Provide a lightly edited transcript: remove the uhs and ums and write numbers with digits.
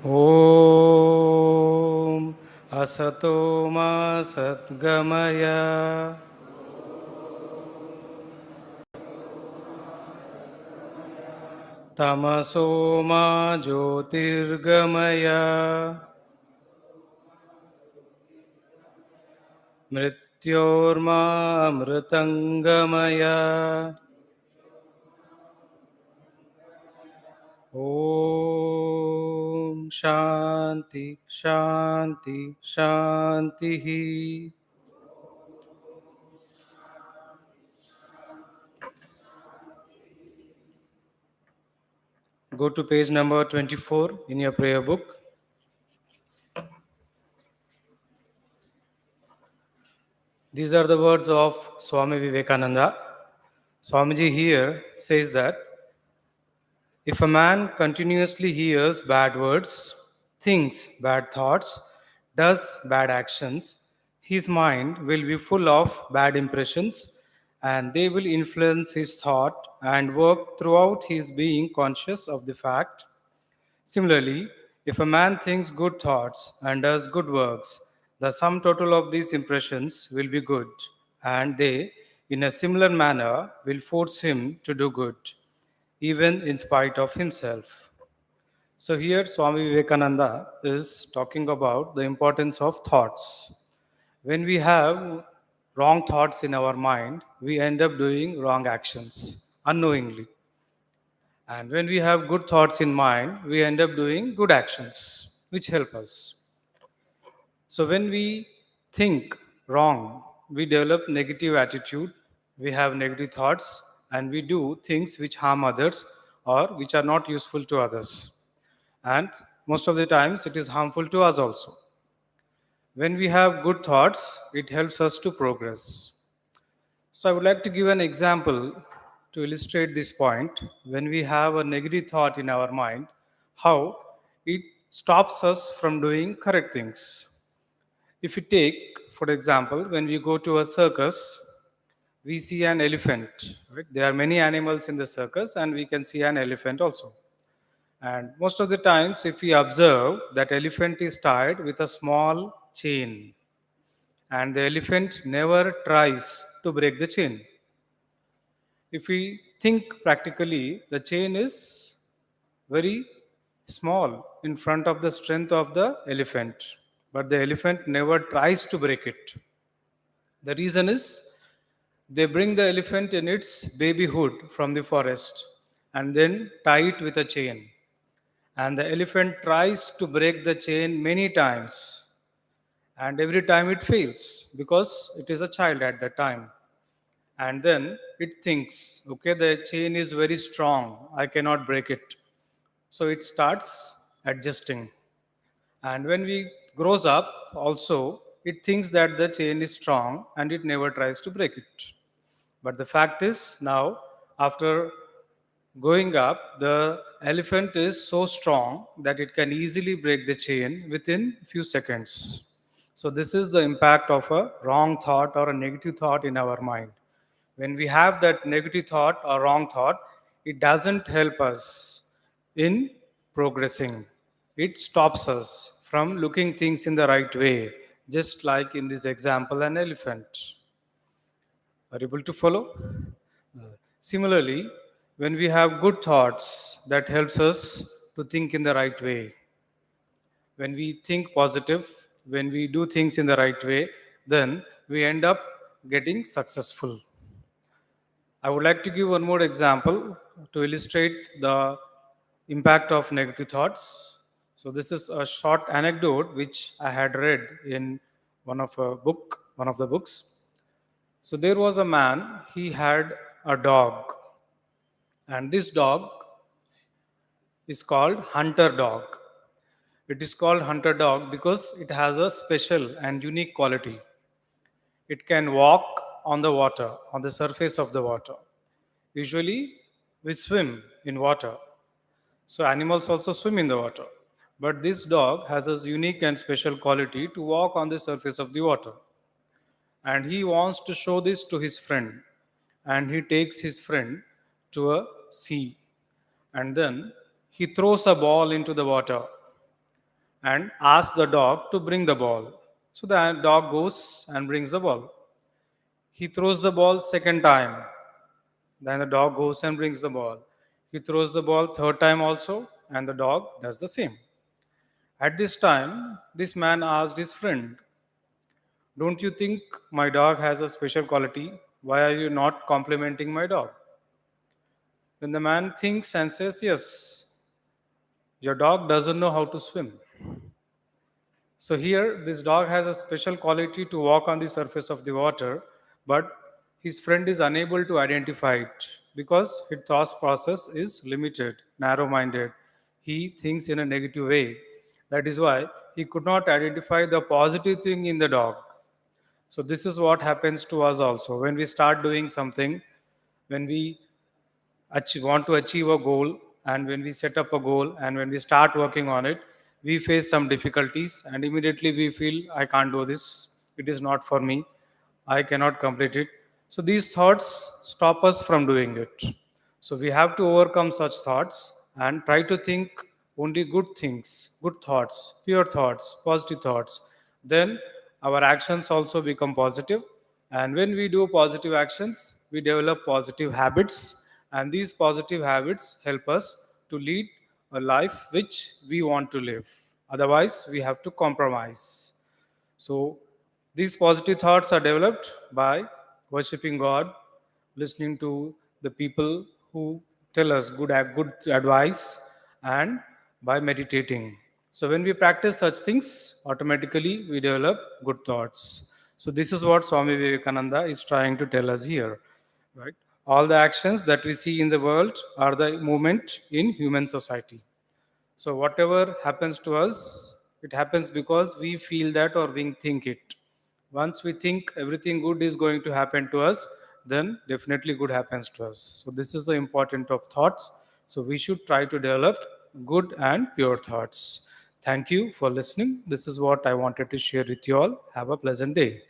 Om Asato Ma Satgamaya Tamaso Ma Jyotirgamaya Mrityorma Amritangamaya. Om Shanti Shanti Shanti. Go to page number 24 in your prayer book. These are the words of Swami Vivekananda. Swamiji here says that if a man continuously hears bad words, thinks bad thoughts, does bad actions, his mind will be full of bad impressions and they will influence his thought and work throughout his being conscious of the fact. Similarly, if a man thinks good thoughts and does good works, the sum total of these impressions will be good, and they, in a similar manner, will force him to do good, even in spite of himself. So, here Swami Vivekananda is talking about the importance of thoughts. When we have wrong thoughts in our mind, we end up doing wrong actions unknowingly. And when we have good thoughts in mind, we end up doing good actions, which help us. So when we think wrong, we develop negative attitude, we have negative thoughts, and we do things which harm others or which are not useful to others. And most of the times it is harmful to us also. When we have good thoughts, it helps us to progress. So I would like to give an example to illustrate this point. When we have a negative thought in our mind, how it stops us from doing correct things. If you take, for example, when we go to a circus, we see an elephant. Right? There are many animals in the circus, and we can see an elephant also. And most of the times, if we observe, that elephant is tied with a small chain, and the elephant never tries to break the chain. If we think practically, the chain is very small in front of the strength of the elephant, but the elephant never tries to break it. The reason is they bring the elephant in its babyhood from the forest and then tie it with a chain. And the elephant tries to break the chain many times, and every time it fails because it is a child at that time. And then it thinks, okay, the chain is very strong, I cannot break it. So it starts adjusting. And when we grows up also, it thinks that the chain is strong and it never tries to break it. But the fact is now, after going up, the elephant is so strong that it can easily break the chain within few seconds. So this is the impact of a wrong thought or a negative thought in our mind. When we have that negative thought or wrong thought, it doesn't help us in progressing. It stops us from looking things in the right way, just like in this example, an elephant. Are you able to follow? Similarly, when we have good thoughts, that helps us to think in the right way. When we think positive, when we do things in the right way, then we end up getting successful. I would like to give one more example to illustrate the impact of negative thoughts. So this is a short anecdote which I had read in one of the books. So there was a man, he had a dog, and this dog is called hunter dog. It is called hunter dog because it has a special and unique quality. It can walk on the water, on the surface of the water. Usually, we swim in water. So, animals also swim in the water. But this dog has a unique and special quality to walk on the surface of the water. And he wants to show this to his friend. And he takes his friend to a sea. And then he throws a ball into the water. and asks the dog to bring the ball. So the dog goes and brings the ball. He throws the ball second time. Then the dog goes and brings the ball. He throws the ball third time also, and the dog does the same. At this time, this man asked his friend, "Don't you think my dog has a special quality? Why are you not complimenting my dog?" Then the man thinks and says, "Yes, your dog doesn't know how to swim." So here, this dog has a special quality to walk on the surface of the water, but his friend is unable to identify it because his thought process is limited, narrow-minded. He thinks in a negative way. That is why he could not identify the positive thing in the dog. So this is what happens to us also. When we start doing something, when we want to achieve a goal, and when we set up a goal and when we start working on it, we face some difficulties and immediately we feel, "I can't do this, it is not for me, I cannot complete it." So these thoughts stop us from doing it. So we have to overcome such thoughts and try to think only good things, good thoughts, pure thoughts, positive thoughts. Then our actions also become positive, and when we do positive actions, we develop positive habits, and these positive habits help us to lead a life which we want to live. Otherwise, we have to compromise. So these positive thoughts are developed by worshipping God, listening to the people who tell us good advice, and by meditating. So when we practice such things, automatically we develop good thoughts. So this is what Swami Vivekananda is trying to tell us here, right? All the actions that we see in the world are the movement in human society. So whatever happens to us, it happens because we feel that or we think it. Once we think everything good is going to happen to us, then definitely good happens to us. So this is the importance of thoughts. So we should try to develop good and pure thoughts. Thank you for listening. This is what I wanted to share with you all. Have a pleasant day.